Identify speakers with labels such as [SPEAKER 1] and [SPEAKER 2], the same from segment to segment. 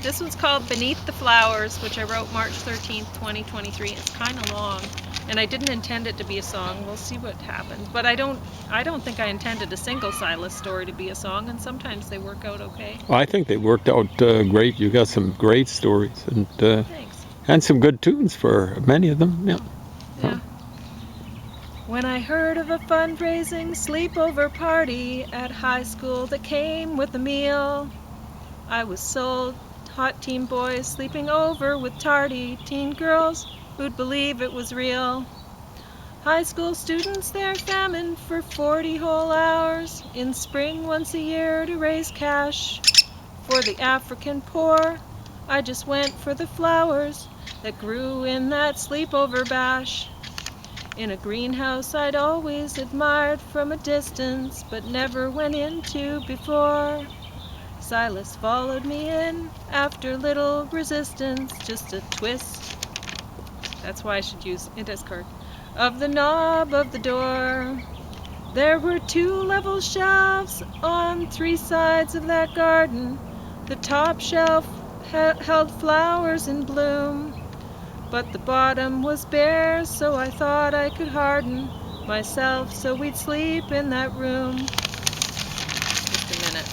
[SPEAKER 1] This one's called Beneath the Flowers, which I wrote March 13th, 2023. It's kind of long, and I didn't intend it to be a song. We'll see what happens. But I don't think I intended a single Silas Story to be a song, and sometimes they work out okay.
[SPEAKER 2] I think they worked out great. You got some great stories
[SPEAKER 1] Thanks.
[SPEAKER 2] and some good tunes for many of them. Yeah.
[SPEAKER 1] Yeah. When I heard of a fundraising sleepover party at high school that came with a meal, I was sold. Hot teen boys sleeping over with tardy teen girls who'd believe it was real. High school students there famine for 40 whole hours in spring once a year to raise cash for the African poor. I just went for the flowers that grew in that sleepover bash. In a greenhouse I'd always admired from a distance but never went into before. Silas followed me in after little resistance, just a twist. That's why I should use index card. Of the knob of the door. There were 2 level shelves on 3 sides of that garden. The top shelf held flowers in bloom, but the bottom was bare, so I thought I could harden myself so we'd sleep in that room. Just a minute.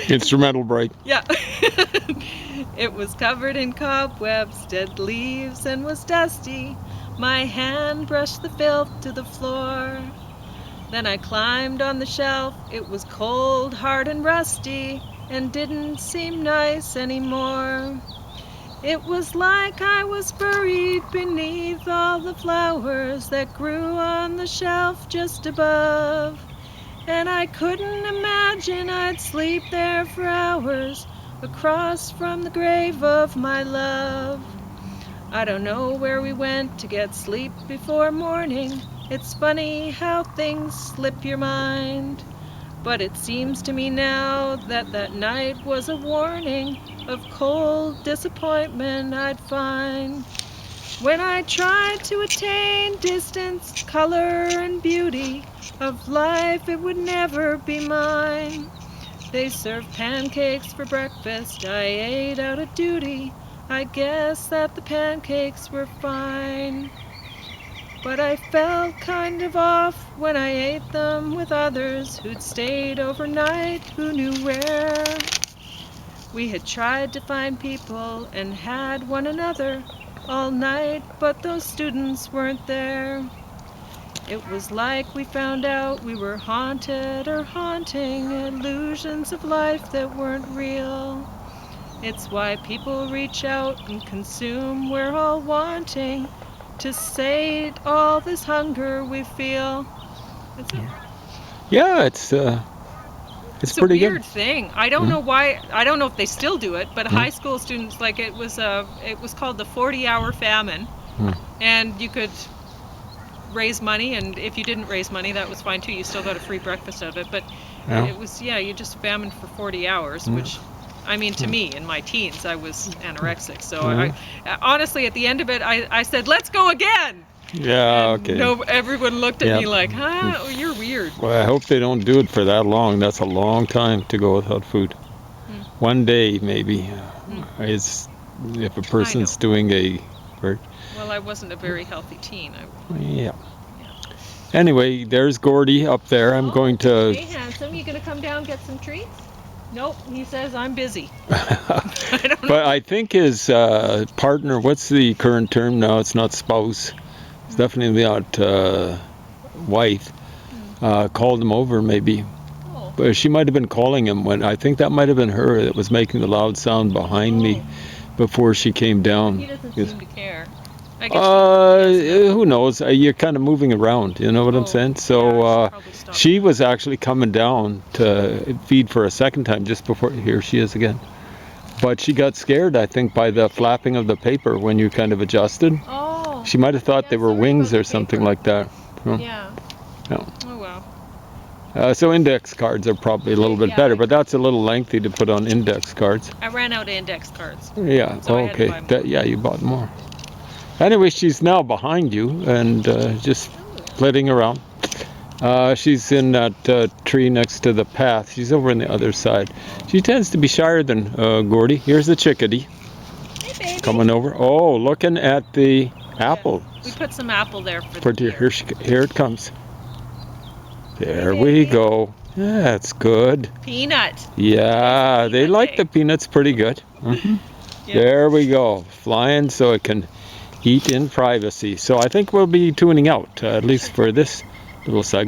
[SPEAKER 2] Instrumental break.
[SPEAKER 1] Yeah. It was covered in cobwebs, dead leaves, and was dusty. My hand brushed the filth to the floor. Then I climbed on the shelf. It was cold, hard, and rusty, and didn't seem nice anymore. It was like I was buried beneath all the flowers that grew on the shelf just above. And I couldn't imagine I'd sleep there for hours across from the grave of my love. I don't know where we went to get sleep before morning. It's funny how things slip your mind. But it seems to me now that that night was a warning of cold disappointment I'd find. When I tried to attain distance, color, and beauty of life, it would never be mine. They served pancakes for breakfast. I ate out of duty. I guess that the pancakes were fine. But I felt kind of off when I ate them with others who'd stayed overnight, who knew where. We had tried to find people and had one another all night, but those students weren't there. It was like we found out we were haunted or haunting illusions of life that weren't real. It's why people reach out and consume. We're all wanting to sate all this hunger we feel. That's it.
[SPEAKER 2] Yeah, it's
[SPEAKER 1] It's
[SPEAKER 2] pretty
[SPEAKER 1] a weird
[SPEAKER 2] good.
[SPEAKER 1] thing. I don't know why. I don't know if they still do it, but high school students, like it was called the 40-hour famine, and you could raise money, and if you didn't raise money, that was fine too. You still got a free breakfast out of it, but it was you just famine for 40 hours, which. I mean, to me, in my teens, I was anorexic. So I honestly, at the end of it, I said, "Let's go again."
[SPEAKER 2] Yeah,
[SPEAKER 1] And
[SPEAKER 2] okay.
[SPEAKER 1] everyone looked at me like, "Huh? Oh, you're weird."
[SPEAKER 2] Well, I hope they don't do it for that long. That's a long time to go without food. One day, maybe, is if a person's doing a.
[SPEAKER 1] Well, I wasn't a very healthy teen.
[SPEAKER 2] Yeah. Anyway, there's Gordy up there. I'm going to.
[SPEAKER 1] Hey, handsome, you gonna come down and get some treats? Nope, he says I'm busy. I don't know.
[SPEAKER 2] But I think his partner, what's the current term now? It's not spouse. It's definitely not wife. Called him over maybe.
[SPEAKER 1] Oh.
[SPEAKER 2] But she might have been calling him when, I think that might have been her that was making the loud sound behind me before she came down.
[SPEAKER 1] He doesn't seem to care. I guess
[SPEAKER 2] who knows? You're kind of moving around, you know what I'm saying? So she was actually coming down to feed for a second time just before, here she is again. But she got scared, I think, by the flapping of the paper when you kind of adjusted.
[SPEAKER 1] Oh.
[SPEAKER 2] She might have thought they were wings or something like that.
[SPEAKER 1] Yeah.
[SPEAKER 2] Yeah.
[SPEAKER 1] Oh, wow.
[SPEAKER 2] So index cards are probably a little bit better, but that's a little lengthy to put on index cards.
[SPEAKER 1] I ran out of index cards.
[SPEAKER 2] Yeah,
[SPEAKER 1] So I had to buy more.
[SPEAKER 2] yeah, you bought more. Anyway, she's now behind you and just flitting around. She's in that tree next to the path. She's over on the other side. She tends to be shyer than Gordy. Here's the chickadee.
[SPEAKER 1] Hey, baby.
[SPEAKER 2] Coming over. Oh, looking at the apple.
[SPEAKER 1] Yeah. We put some apple there for the
[SPEAKER 2] deer. Here it comes. There we go. Yeah, that's good.
[SPEAKER 1] Peanut.
[SPEAKER 2] Yeah, they like the peanuts pretty good. Mm-hmm. Yep. There we go. Flying so it can eat in privacy. So I think we'll be tuning out, at least for this little segment.